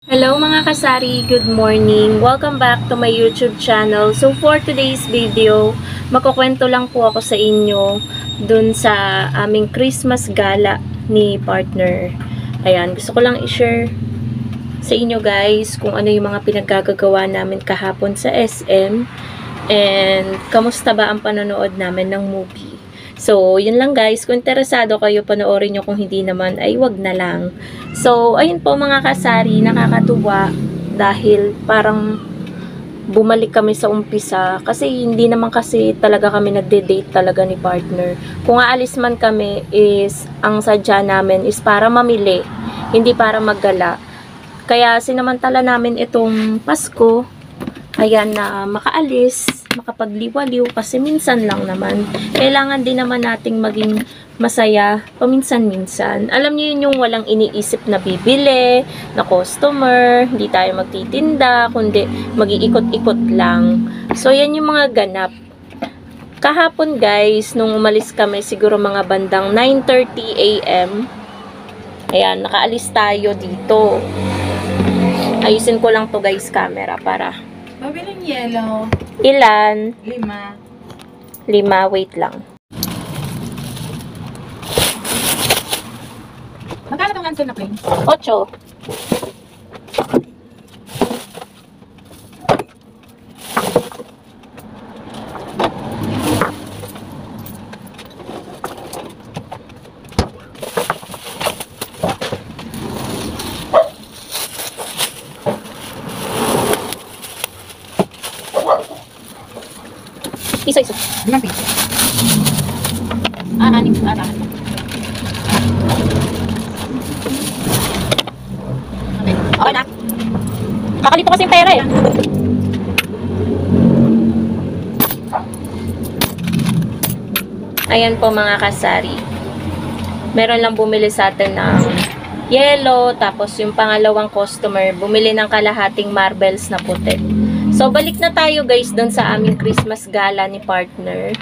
Hello mga kasari, good morning. Welcome back to my YouTube channel. So for today's video, makukwento lang po ako sa inyo dun sa aming Christmas gala ni partner. Ayan, gusto ko lang i-share sa inyo guys kung ano yung mga pinaggagawa namin kahapon sa SM and kamusta ba ang panonood namin ng movie. So, yun lang guys. Kung interesado kayo, panoorin nyo. Kung hindi naman, ay wag na lang. So, ayun po mga kasari, nakakatuwa dahil parang bumalik kami sa umpisa. Kasi hindi naman kasi talaga kami nagde-date talaga ni partner. Kung aalis man kami is, ang sadya namin is para mamili, hindi para maggala. Kaya sinamantala namin itong Pasko, ayan na makaalis, makapagliwaliw kasi minsan lang naman. Kailangan din naman nating maging masaya paminsan-minsan. Alam niyo yun yung walang iniisip na bibili, na customer, hindi tayo magtitinda, kundi mag-iikot-ikot lang. So, yan yung mga ganap. Kahapon guys, nung umalis kami, siguro mga bandang 9:30 AM, ayan, nakaalis tayo dito. Ayusin ko lang to guys, camera para Mabiling yellow. ilan? 5. 5, wait lang. Magkano itong answer na plain? 8. Isa-isa. Ilang piso? Anim. Okay na. Kakalito kasi yung pera eh. Ayan po mga kasari. Meron lang bumili sa atin ng yellow. Tapos yung pangalawang customer, bumili ng kalahating marbles na puti. So, balik na tayo guys doon sa aming Christmas gala ni partner.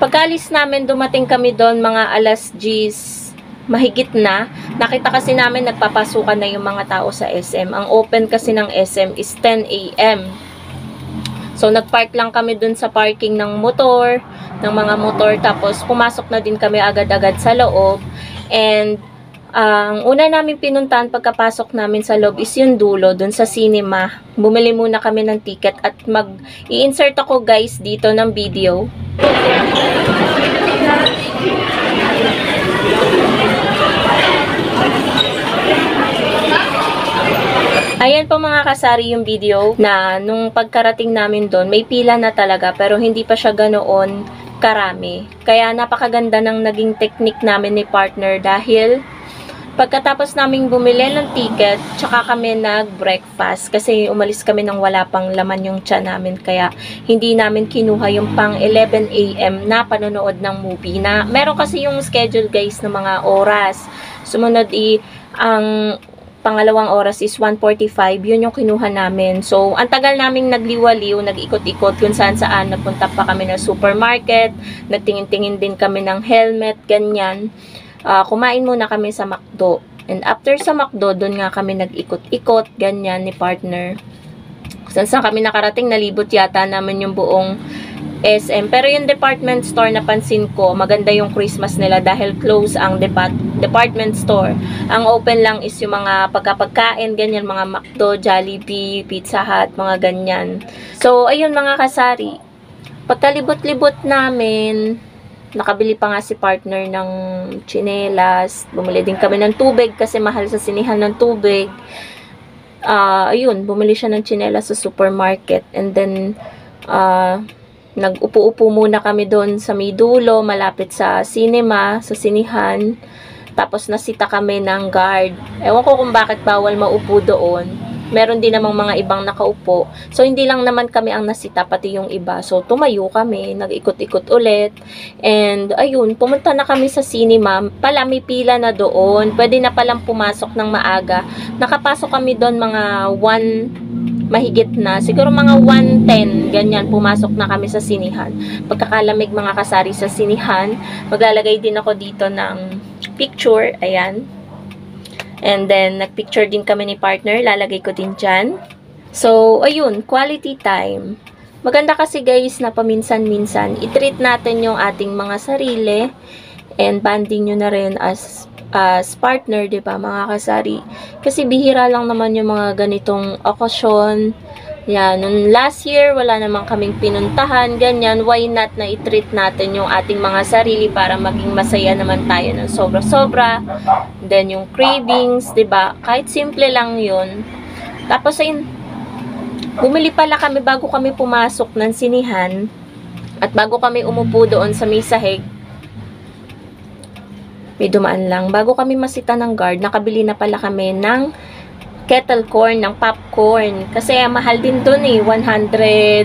Pagkalis namin, dumating kami doon mga alas 10 mahigit na. Nakita kasi namin nagpapasukan na yung mga tao sa SM. Ang open kasi ng SM is 10 AM. So, nagpark lang kami doon sa parking ng motor, ng mga motor. Tapos, pumasok na din kami agad-agad sa loob. And, ang una namin pinuntahan pagkapasok namin sa loob is yung dulo, dun sa cinema. Bumili muna kami ng ticket at i-insert ako guys dito ng video. Ayan po mga kasari yung video na nung pagkarating namin doon, may pila na talaga pero hindi pa siya ganoon karami. Kaya napakaganda ng naging technique namin ni partner dahil pagkatapos naming bumili ng ticket, tsaka kami nag-breakfast kasi umalis kami nang wala pang laman yung tiyan namin. Kaya hindi namin kinuha yung pang 11 AM na panonood ng movie. Na, meron kasi yung schedule guys ng mga oras. Sumunod ang pangalawang oras is 1:45. Yun yung kinuha namin. So, ang tagal naming nagliwaliw, nag-ikot-ikot kung saan-saan. Napunta pa kami ng supermarket. Nagtingin-tingin din kami ng helmet, ganyan. Kumain muna kami sa McDo. And after sa McDo, doon nga kami nag-ikot-ikot, ganyan ni partner. Saan kami nakarating, nalibot yata naman yung buong SM. Pero yung department store, napansin ko, maganda yung Christmas nila dahil close ang department store. Ang open lang is yung mga pagkapagkain, ganyan, mga McDo, Jollibee, Pizza Hut, mga ganyan. So, ayun mga kasari. Pagkalibot-libot namin, nakabili pa nga si partner ng tsinelas. Bumili din kami ng tubig kasi mahal sa sinihan ng tubig. Ayun, bumili siya ng tsinelas sa supermarket. And then, nag-upo-upo muna kami doon sa may dulo, malapit sa cinema, sa sinihan. Tapos nasita kami ng guard. Ewan ko kung bakit bawal maupo doon. Meron din namang mga ibang nakaupo. So, hindi lang naman kami ang nasita, pati yung iba. So, tumayo kami, nag-ikot-ikot ulit. And, ayun, pumunta na kami sa cinema. Pala, may pila na doon. Pwede na palang pumasok ng maaga. Nakapasok kami doon mga 1 mahigit na. Siguro mga 1:10, ganyan, pumasok na kami sa sinihan. Pagkakalamig mga kasari sa sinihan, maglalagay din ako dito ng picture. Ayan. And then, nagpicture din kami ni partner. Lalagay ko din dyan. So, ayun, quality time. Maganda kasi guys na paminsan-minsan, i-treat natin yung ating mga sarili and banding nyo na rin as partner, di ba mga kasari? Kasi bihira lang naman yung mga ganitong okasyon. Yan, nung last year, wala naman kaming pinuntahan, ganyan, why not na i-treat natin yung ating mga sarili para maging masaya naman tayo ng sobra-sobra. Then, yung cravings, di ba? Kahit simple lang yun. Tapos, ayun, bumili pala kami bago kami pumasok ng sinihan at bago kami umupo doon sa may sahig. May dumaan lang. Bago kami masita ng guard, nakabili na pala kami ng kettle corn, ng popcorn. Kasi mahal din doon eh. 130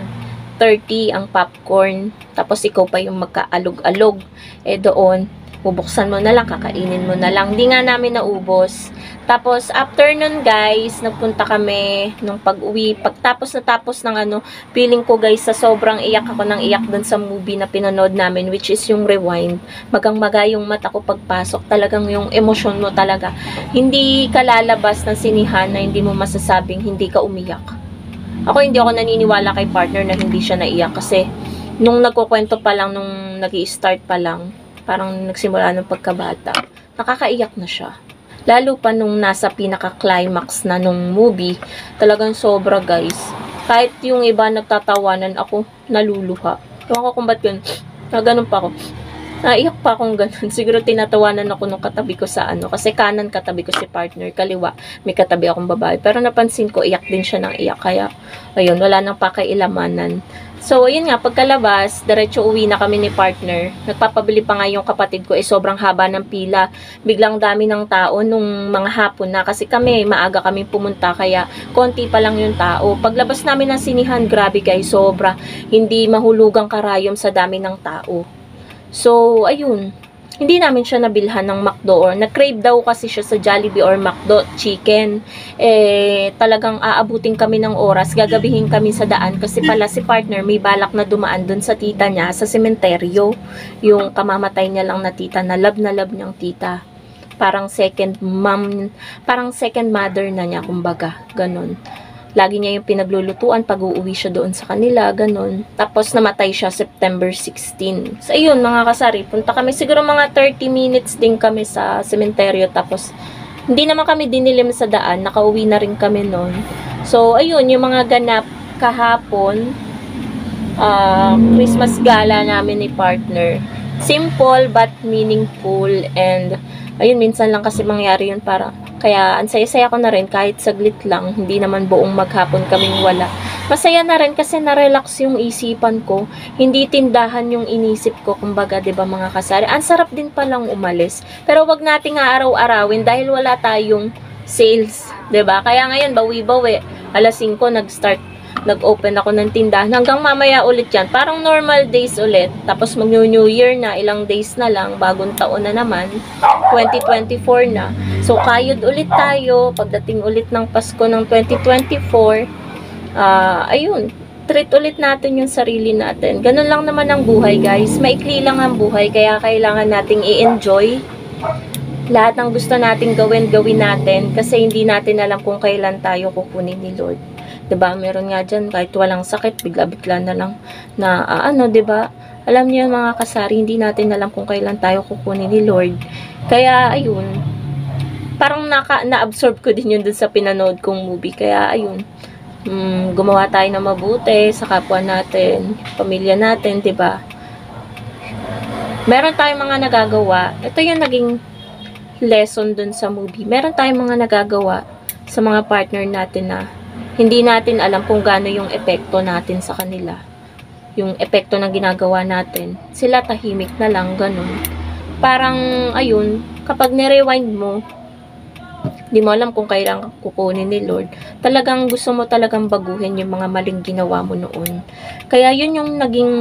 ang popcorn. Tapos ikaw pa yung magkaalog-alog. Eh doon, bubuksan mo na lang, kakainin mo na lang. Hindi nga namin naubos. Tapos, after nun guys, nagpunta kami nung pag-uwi. Pagtapos ng feeling ko guys, sa sobrang iyak ako ng iyak dun sa movie na pinanood namin, which is yung Rewind. Magang-maga yung mata ko pagpasok. Talagang yung emosyon mo talaga. Hindi ka lalabas ng sinihan na hindi mo masasabing hindi ka umiyak. Ako hindi ako naniniwala kay partner na hindi siya naiyak kasi nung nagkukwento pa lang, nung nag-i-start pa lang, parang nagsimula ng pagkabata, nakakaiyak na siya. Lalo pa nung nasa pinaka-climax na nung movie, talagang sobra guys. Kahit yung iba nagtatawanan, ako naluluha. Ewan ko kung ba't yun. Ganun pa ako. Naiyak pa akong ganun. Siguro tinatawanan ako nung katabi ko sa kasi kanan katabi ko si partner, kaliwa may katabi akong babae. Pero napansin ko, iyak din siya ng iyak. Kaya, ayun, wala nang pakialamanan. So, ayun nga, pagkalabas, diretso uwi na kami ni partner. Nagpapabili pa nga yung kapatid ko, sobrang haba ng pila. Biglang dami ng tao nung mga hapon na. Kasi kami, maaga kami pumunta, kaya konti pa lang yung tao. Paglabas namin ng sinihan, grabe guys, sobra. Hindi mahulugang karayom sa dami ng tao. So, ayun. Hindi namin siya nabilhan ng McDo or nag-crave daw kasi siya sa Jollibee or McDo chicken. Talagang aabutin kami ng oras, gagabihin kami sa daan kasi pala si partner may balak na dumaan dun sa tita niya sa sementeryo. Yung kamamatay niya lang na tita, na love niyang tita. Parang second mom, parang second mother na niya, kumbaga, ganun. Lagi niya yung pinaglulutuan pag uuwi siya doon sa kanila, ganun. Tapos namatay siya September 16. So, ayun mga kasari, punta kami siguro mga 30 minutes din kami sa sementeryo. Tapos, hindi naman kami dinilim sa daan, nakauwi na rin kami noon. So, ayun, yung mga ganap kahapon, Christmas gala namin ni partner. Simple but meaningful, and ayun, minsan lang kasi mangyari yun para. Kaya, ang saya-saya ko na rin, kahit saglit lang, hindi naman buong maghapon kaming wala. Masaya na rin kasi na-relax yung isipan ko. Hindi tindahan yung inisip ko, kumbaga, 'di ba mga kasari? Ang sarap din palang umalis. Pero wag nating aaraw-arawin dahil wala tayong sales, 'di ba? Kaya ngayon, bawi-bawi. Alas 5 nag-open ako ng tindahan. Hanggang mamaya ulit yan. Parang normal days ulit. Tapos mag-New Year na. Ilang days na lang. Bagong taon na naman. 2024 na. So, kayod ulit tayo. Pagdating ulit ng Pasko ng 2024, ayun. Treat ulit natin yung sarili natin. Ganun lang naman ang buhay, guys. Maikli lang ang buhay. Kaya kailangan nating i-enjoy. Lahat ng gusto nating gawin natin. Kasi hindi natin alam kung kailan tayo kukunin ni Lord. 'Di ba? Meron nga diyan kahit walang sakit, bigla-bigla na lang na 'di ba? Alam niyo mga kasari, hindi natin alam kung kailan tayo kukunin ni Lord. Kaya ayun, parang na-absorb ko din yun dun sa pinanood kong movie. Kaya ayun, gumawa tayo ng mabuti sa kapwa natin, pamilya natin, 'di ba? Meron tayong mga nagagawa. Ito yung naging lesson dun sa movie. Meron tayong mga nagagawa sa mga partner natin na hindi natin alam kung gaano yung epekto natin sa kanila. Yung epekto ng ginagawa natin. Sila tahimik na lang, ganun. Parang, ayun, kapag nirewind mo, di mo alam kung kailan kukunin ni Lord. Talagang gusto mo talagang baguhin yung mga maling ginawa mo noon. Kaya yun yung naging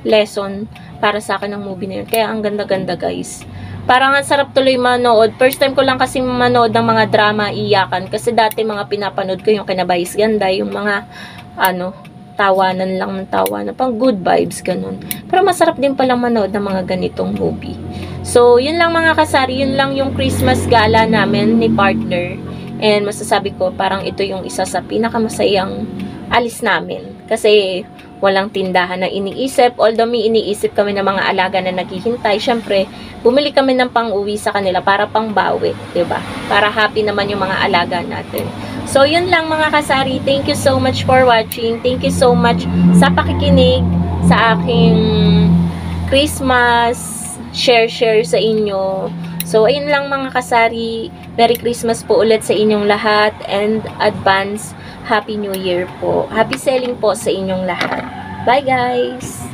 lesson para sa akin ng movie na yun. Kaya ang ganda-ganda, guys. Parang ang sarap tuloy manood. First time ko lang kasi manood ng mga drama, iyakan. Kasi dati mga pinapanood ko yung Kinabayis Ganda, yung mga, tawanan lang ng tawanan, pang good vibes, ganun. Pero masarap din palang manood ng mga ganitong movie. So, yun lang mga kasari, yun lang yung Christmas gala namin ni partner. And masasabi ko, parang ito yung isa sa pinakamasayang alis namin. Kasi walang tindahan na iniisip. Although may iniisip kami ng mga alaga na naghihintay, syempre, bumili kami ng pang-uwi sa kanila para pang-bawi, 'di ba? Para happy naman yung mga alaga natin. So, yun lang mga kasari. Thank you so much for watching. Thank you so much sa pakikinig sa aking Christmas share sa inyo. So, ayun lang mga kasari. Merry Christmas po ulit sa inyong lahat and advance Happy New Year po. Happy selling po sa inyong lahat. Bye guys!